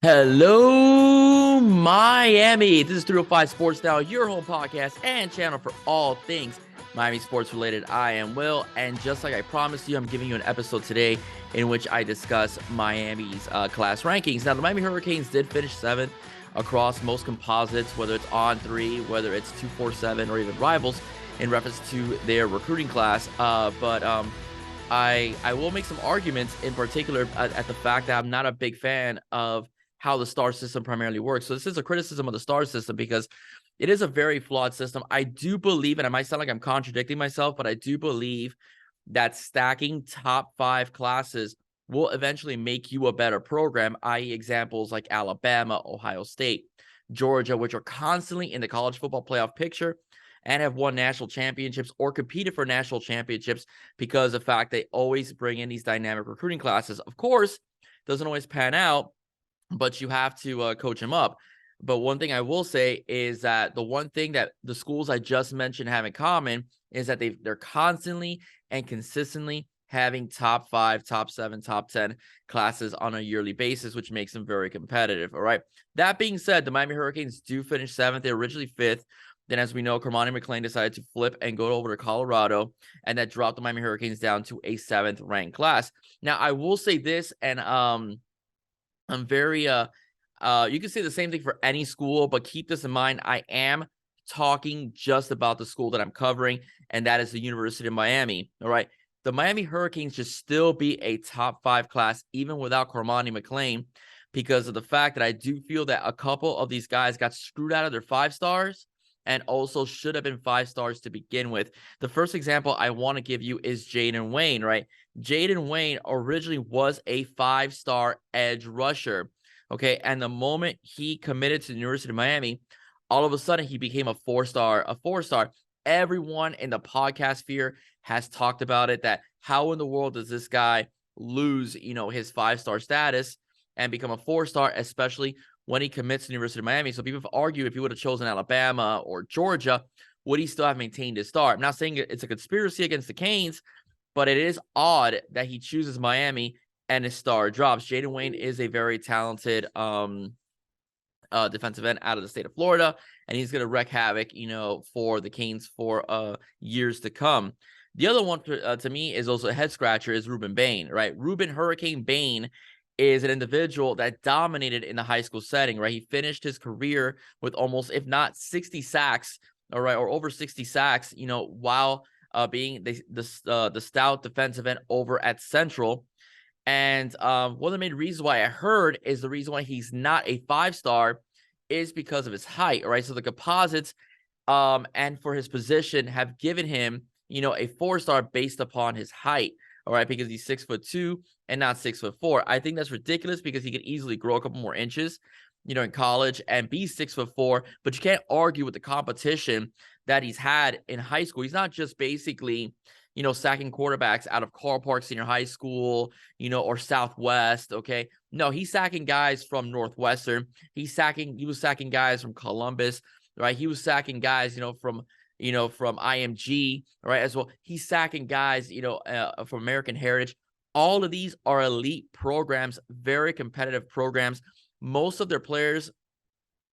Hello, Miami. This is 305 Sports Now, your home podcast and channel for all things Miami sports related. I am Will, and just like I promised you, I'm giving you an episode today in which I discuss Miami's class rankings. Now, the Miami Hurricanes did finish 7th across most composites, whether it's On3, whether it's 247, or even Rivals, in reference to their recruiting class. I will make some arguments in particular at the fact that I'm not a big fan of how the star system primarily works. So this is a criticism of the star system because it is a very flawed system. I do believe, and I might sound like I'm contradicting myself, but I do believe that stacking top 5 classes will eventually make you a better program, i.e. examples like Alabama, Ohio State, Georgia, which are constantly in the college football playoff picture and have won national championships or competed for national championships because of the fact they always bring in these dynamic recruiting classes. Of course, doesn't always pan out, but you have to coach him up. But one thing I will say is that the one thing that the schools I just mentioned have in common is that they're constantly and consistently having top 5, top 7, top 10 classes on a yearly basis, which makes them very competitive. All right. That being said, the Miami Hurricanes do finish 7th. They're originally 5th. Then, as we know, Cormani McClain decided to flip and go over to Colorado, and that dropped the Miami Hurricanes down to a 7th ranked class. Now, I will say this, and I'm very you can say the same thing for any school, but keep this in mind. I am talking just about the school that I'm covering, and that is the University of Miami. All right. The Miami Hurricanes should still be a top 5 class, even without Cormani McClain, because of the fact that I do feel that a couple of these guys got screwed out of their 5 stars and also should have been 5 stars to begin with. The first example I want to give you is Jaden Wayne, right? Jaden Wayne originally was a 5-star edge rusher, okay? And the moment he committed to the University of Miami, all of a sudden he became a 4-star, Everyone in the podcast sphere has talked about it, that how in the world does this guy lose, his 5-star status and become a 4-star, especially when he commits to the University of Miami. So people have argued if he would have chosen Alabama or Georgia, would he still have maintained his star? I'm not saying it's a conspiracy against the Canes, but it is odd that he chooses Miami and his star drops. Jaden Wayne is a very talented defensive end out of the state of Florida, and he's going to wreak havoc, for the Canes for years to come. The other one to me is also a head scratcher is Rueben Bain, right? Rueben Hurricane Bain is an individual that dominated in the high school setting, right? He finished his career with almost, if not 60 sacks, all right, or over 60 sacks, while being the stout defensive end over at Central. And one of the main reasons why I heard is the reason why he's not a 5-star is because of his height, right? So the composites and for his position have given him, a 4-star based upon his height. All right, because he's 6'2" and not 6'4". I think that's ridiculous because he could easily grow a couple more inches, in college and be 6'4". But you can't argue with the competition that he's had in high school. He's not just basically, sacking quarterbacks out of Carl Park Senior High School, or Southwest. Okay, no, he's sacking guys from Northwestern. He was sacking guys from Columbus, right? He was sacking guys, from IMG, right, as well. He's sacking guys, from American Heritage. All of these are elite programs, very competitive programs. Most of their players,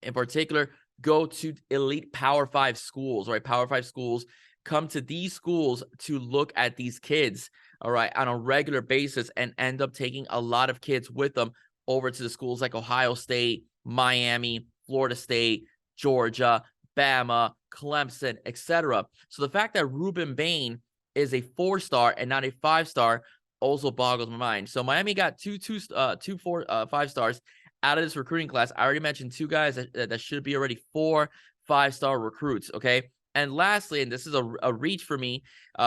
in particular, go to elite Power 5 schools, right? Power 5 schools come to these schools to look at these kids, all right, on a regular basis and end up taking a lot of kids with them over to the schools like Ohio State, Miami, Florida State, Georgia, Bama, Clemson, etc. So the fact that Rueben Bain is a 4-star and not a 5-star also boggles my mind. So Miami got two 5-stars out of this recruiting class. I already mentioned 2 guys that should be already 4 5-star recruits. Okay. And lastly, and this is a reach for me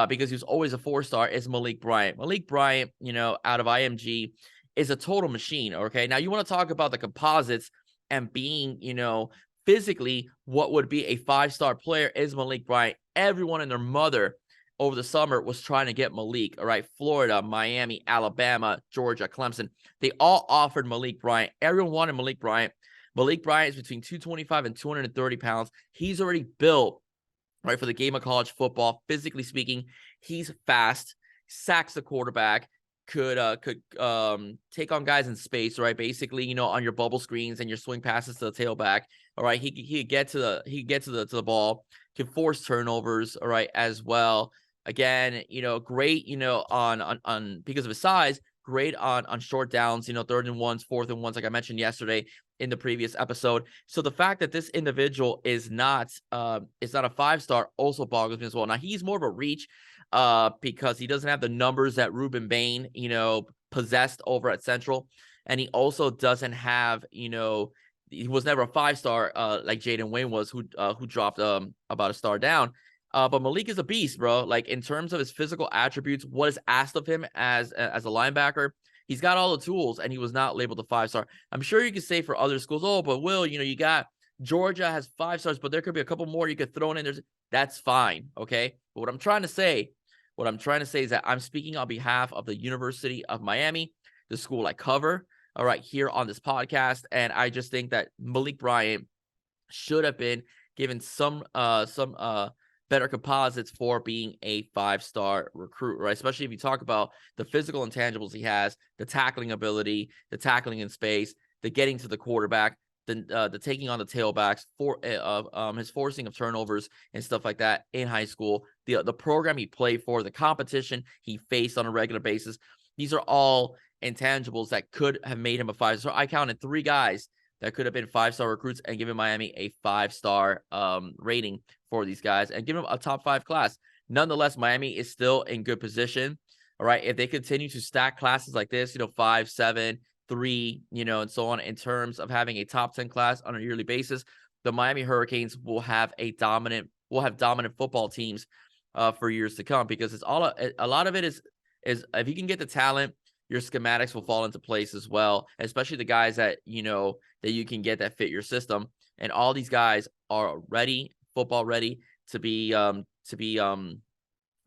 because he was always a 4-star, is Malik Bryant. Malik Bryant, out of IMG, is a total machine. Okay. Now you want to talk about the composites and being, physically what would be a 5-star player is Malik Bryant. Everyone and their mother over the summer was trying to get Malik, all right? Florida, Miami, Alabama, Georgia, Clemson. They all offered Malik Bryant. Everyone wanted Malik Bryant. Malik Bryant is between 225 and 230 pounds. He's already built, right, for the game of college football. Physically speaking, he's fast, sacks the quarterback, could take on guys in space, right? Basically, you know, on your bubble screens and your swing passes to the tailback. All right, he could get to the ball, can force turnovers, all right, as well. Again, you know, great, you know, on because of his size, great on short downs, you know, 3rd and 1s, 4th and 1s, like I mentioned yesterday in the previous episode. So the fact that this individual is not a 5-star also boggles me as well. Now he's more of a reach because he doesn't have the numbers that Rueben Bain, you know, possessed over at Central. And he also doesn't have, you know, he was never a 5-star like Jaden Wayne was, who dropped about a star down. But Malik is a beast, bro. Like in terms of his physical attributes, what is asked of him as a linebacker, he's got all the tools, and he was not labeled a 5-star. I'm sure you could say for other schools, oh, but Will, you know, you got Georgia has 5 stars, but there could be a couple more you could throw in. That's fine, okay. But what I'm trying to say is that I'm speaking on behalf of the University of Miami, the school I cover, all right, here on this podcast, and I just think that Malik Bryant should have been given some better composites for being a 5-star recruit, right? Especially if you talk about the physical intangibles he has, the tackling ability, the tackling in space, the getting to the quarterback, the taking on the tailbacks, for his forcing of turnovers and stuff like that in high school, the program he played for, the competition he faced on a regular basis. These are all intangibles that could have made him a 5-star. I counted 3 guys that could have been 5-star recruits and given Miami a 5-star rating for these guys and give them a top 5 class. Nonetheless, Miami is still in good position. All right. If they continue to stack classes like this, you know, 5, 7, 3, you know, and so on, in terms of having a top 10 class on a yearly basis, the Miami Hurricanes will have dominant football teams for years to come, because it's all a lot of it is if you can get the talent, your schematics will fall into place as well, especially the guys that, you know, that you can get that fit your system. And all these guys are ready, football ready to be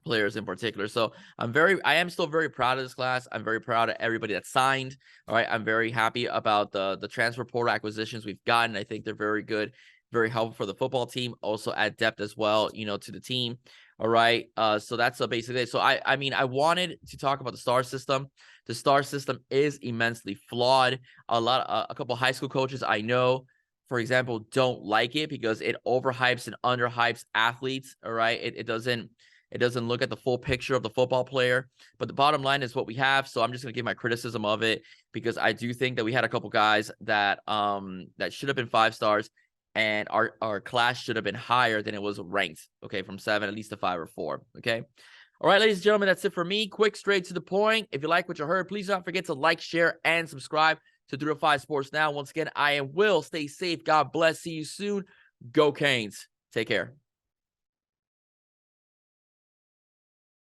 players in particular. So I am still very proud of this class. I'm very proud of everybody that signed. All right. I'm very happy about the transfer portal acquisitions we've gotten. I think they're very good, very helpful for the football team. Also add depth as well, you know, to the team. All right. So that's basically it. So I mean, I wanted to talk about the star system. The star system is immensely flawed. A couple high school coaches I know, for example, don't like it because it overhypes and underhypes athletes. All right. It doesn't look at the full picture of the football player. But the bottom line is what we have. So I'm just going to give my criticism of it, because I do think that we had a couple guys that should have been 5 stars, and our class should have been higher than it was ranked. Okay, from 7 at least to 5 or 4. Okay. All right, ladies and gentlemen, that's it for me. Quick, straight to the point. If you like what you heard, please don't forget to like, share, and subscribe to 305 Sports Now. Once again, I am Will. Stay safe. God bless. See you soon. Go Canes. Take care.